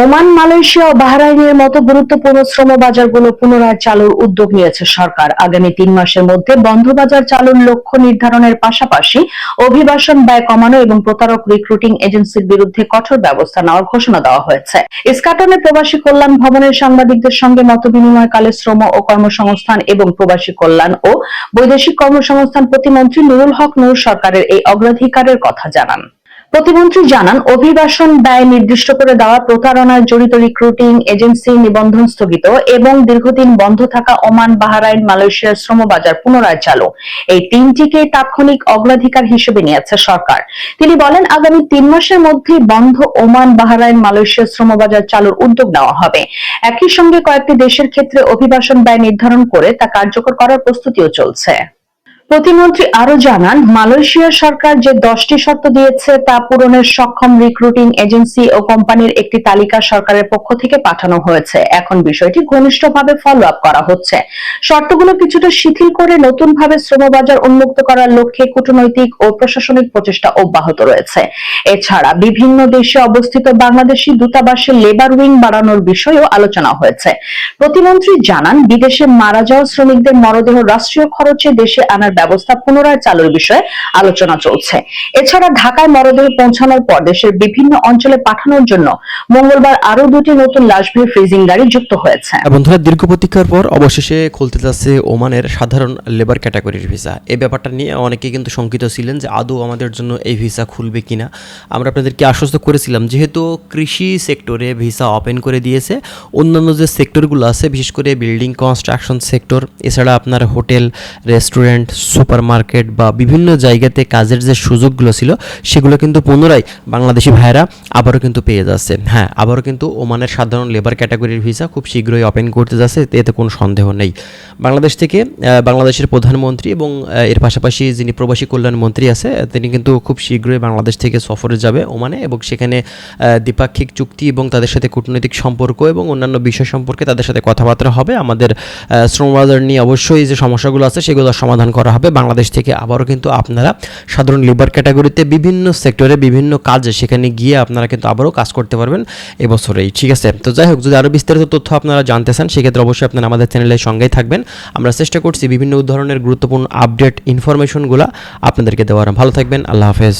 Oman, Malaysia ও বাহরাইনের মতো গুরুত্বপূর্ণ শ্রম বাজারগুলো পুনরায় চালুর উদ্যোগ নিয়েছে সরকার। আগামী ৩ মাসের মধ্যে বন্ধ বাজার চালুর লক্ষ্য নির্ধারণের পাশাপাশি অভিবাসন ব্যয় কমানো এবং প্রতারক রিক্রুটিং এজেন্সির বিরুদ্ধে কঠোর ব্যবস্থা নেওয়ার ঘোষণা দেওয়া হয়েছে। ইস্কাটনে প্রবাসী কল্যাণ ভবনের সাংবাদিকদের সঙ্গে মতবিনিময়কালে শ্রম ও কর্মসংস্থান এবং প্রবাসী কল্যাণ ও বৈদেশিক কর্মসংস্থান প্রতিমন্ত্রী নুরুল হক নূর সরকারের এই অগ্রাধিকারের কথা জানান। প্রতিমন্ত্রী জানান, অভিবাসন ব্যয় নির্দিষ্ট করে দেওয়া, প্রতারণায় জড়িত রিক্রুটিং এজেন্সি নিবন্ধন স্থগিত এবং দীর্ঘদিন বন্ধ থাকা ওমান, বাহরাইন, মালয়েশিয়ার শ্রমবাজার পুনরায় চালু, এই তিনটিকে তাৎক্ষণিক অগ্রাধিকার হিসেবে নিয়েছে সরকার। তিনি বলেন, আগামী ৩ মাসের মধ্যে বন্ধ ওমান, বাহরাইন, মালয়েশিয়ার শ্রমবাজার চালুর উদ্যোগ নেওয়া হবে। একই সঙ্গে কয়েকটি দেশের ক্ষেত্রে অভিবাসন ব্যয় নির্ধারণ করে তা কার্যকর করার প্রস্তুতিও চলছে। প্রতিমন্ত্রী আরো জানান, মালয়েশিয়া সরকার যে 10টি শর্ত দিয়েছে তা পূরণের সক্ষম রিক্রুটিং এজেন্সি ও কোম্পানির একটি তালিকা সরকারের পক্ষ থেকে পাঠানো হয়েছে। এখন বিষয়টি ঘনিষ্ঠভাবে ফলো আপ করা হচ্ছে। শর্তগুলো কিছুটা শিথিল করে নতুনভাবে শ্রমবাজার উন্মুক্ত করার লক্ষ্যে কূটনৈতিক ও প্রশাসনিক প্রচেষ্টা অব্যাহত রয়েছে। এছাড়া বিভিন্ন দেশে অবস্থিত বাংলাদেশি দূতাবাসে লেবার উইং বাড়ানোর বিষয়েও আলোচনা হয়েছে। প্রতিমন্ত্রী জানান, বিদেশে মারা যাওয়া শ্রমিকদের মরদেহ রাষ্ট্রীয় খরচে দেশে আনার ব্যবস্থা পুনরায় চালুর বিষয়ে আলোচনা চলছে। এছাড়া ঢাকায় মরদেহ পৌঁছানোর পর দেশের বিভিন্ন অঞ্চলে পাঠানোর জন্য মঙ্গলবার আরো 2টি নতুন লাশবাহী ফ্রিজিং গাড়ি যুক্ত হয়েছে। বন্ধুরা, দীর্ঘ প্রতীক্ষার পর অবশেষে খুলতে যাচ্ছে ওমানের সাধারণ লেবার ক্যাটাগরির ভিসা। এই ব্যাপারটা নিয়ে অনেকে কিন্তু শঙ্কিত ছিলেন যে আদৌ আমাদের জন্য এই ভিসা খুলবে কিনা। আমরা আপনাদেরকে আশ্বস্ত করেছিলাম, যেহেতু কৃষি সেক্টরে ভিসা ওপেন করে দিয়েছে, অন্যান্য যে সেক্টরগুলো আছে, বিশেষ করে বিল্ডিং কনস্ট্রাকশন সেক্টর, এছাড়া আপনার হোটেল, রেস্টুরেন্ট, সুপার মার্কেট বা বিভিন্ন জায়গাতে কাজের যে সুযোগগুলো ছিল সেগুলো কিন্তু পুনরায় বাংলাদেশি ভাইয়েরা আবারও কিন্তু পেয়ে যাচ্ছে। হ্যাঁ, আবারও কিন্তু ওমানের সাধারণ লেবার ক্যাটাগরির ভিসা খুব শীঘ্রই ওপেন করতে যাচ্ছে, এতে কোনো সন্দেহ নেই। বাংলাদেশ থেকে বাংলাদেশের প্রধানমন্ত্রী এবং এর পাশাপাশি যিনি প্রবাসী কল্যাণ মন্ত্রী আছে, তিনি কিন্তু খুব শীঘ্রই বাংলাদেশ থেকে সফরে যাবে ওমানে এবং সেখানে দ্বিপাক্ষিক চুক্তি এবং তাদের সাথে কূটনৈতিক সম্পর্ক এবং অন্যান্য বিষয় সম্পর্কে তাদের সাথে কথাবার্তা হবে। আমাদের শ্রমবাজার নিয়ে অবশ্যই যে সমস্যাগুলো আছে সেগুলোর সমাধান করা হবে। বাংলাদেশ থেকে আবারও কিন্তু আপনারা সাধারণ লেবার ক্যাটাগরিতে বিভিন্ন সেক্টরে বিভিন্ন কাজে সেখানে গিয়ে আপনারা কিন্তু আবারও কাজ করতে পারবেন এবছরেই। ঠিক আছে, তো যাই হোক, যদি আরও বিস্তারিত তথ্য আপনারা জানতে চান সেক্ষেত্রে অবশ্যই আপনারা আমাদের চ্যানেলের সঙ্গেই থাকবেন। আমরা চেষ্টা করছি বিভিন্ন ধরনের গুরুত্বপূর্ণ আপডেট ইনফরমেশনগুলো আপনাদেরকে দেওয়ার। ভালো থাকবেন, আল্লাহ হাফেজ।